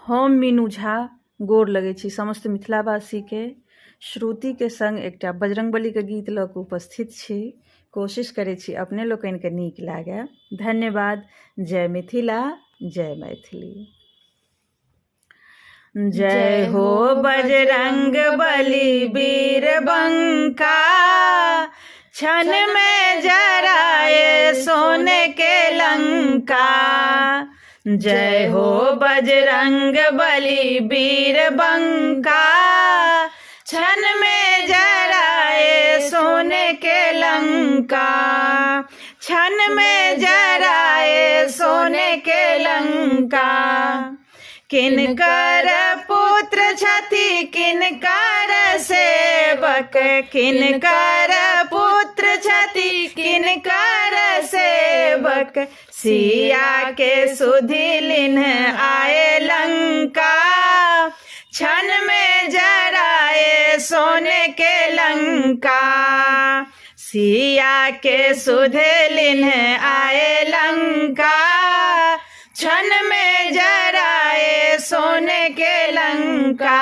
हम मीनू झा गोर लगै छी समस्त मिथिलावासी के श्रुति के संग एकटा बजरंगबली के गीत लऽ कऽ उपस्थित छी। कोशिश करै छी अपने लोकनि के नीक लागे। धन्यवाद। जय मिथिला, जय मैथिली। जय हो बजरंग बली वीर बंका, क्षण में जराए सोने के लंका। जय हो बजरंग बली वीर बंका, क्षण में जराए सोने के लंका। क्षण में जराए सोने के लंका। किनकर पुत्र छथि किनकर सेवक, किनकर पुत्र छथि किनकर सेवक। सिया के सुधि लिन्ह आए लंका, क्षण में जराए सोने के लंका। सिया के सुधि लिन्ह आए लंका, क्षण में जराए सोने के लंका।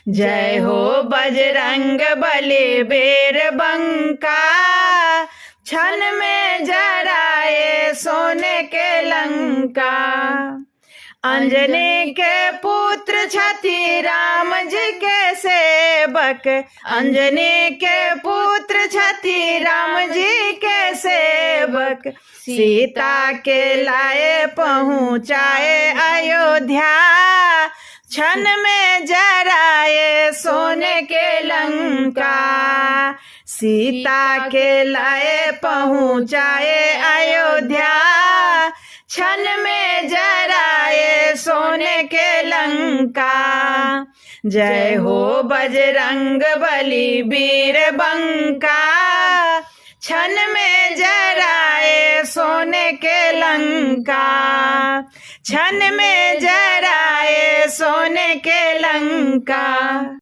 जय हो बजरंग बली वीर बंका, क्षण में जराए सोने के लंका। अंजनी के पुत्र छथि राम जी के सेवक, अंजनी के पुत्र छथि राम जी के सेवक। सीता के लाए पहुँचाए अयोध्या, क्षण में जराए सोने के लंका। सीता के लाए पहुँचाए अयोध्या, क्षण में जराए सोने के लंका। जय हो बजरंग बली वीर बंका, क्षण में जराए सोने के लंका। क्षण में जराए सोने के लंका।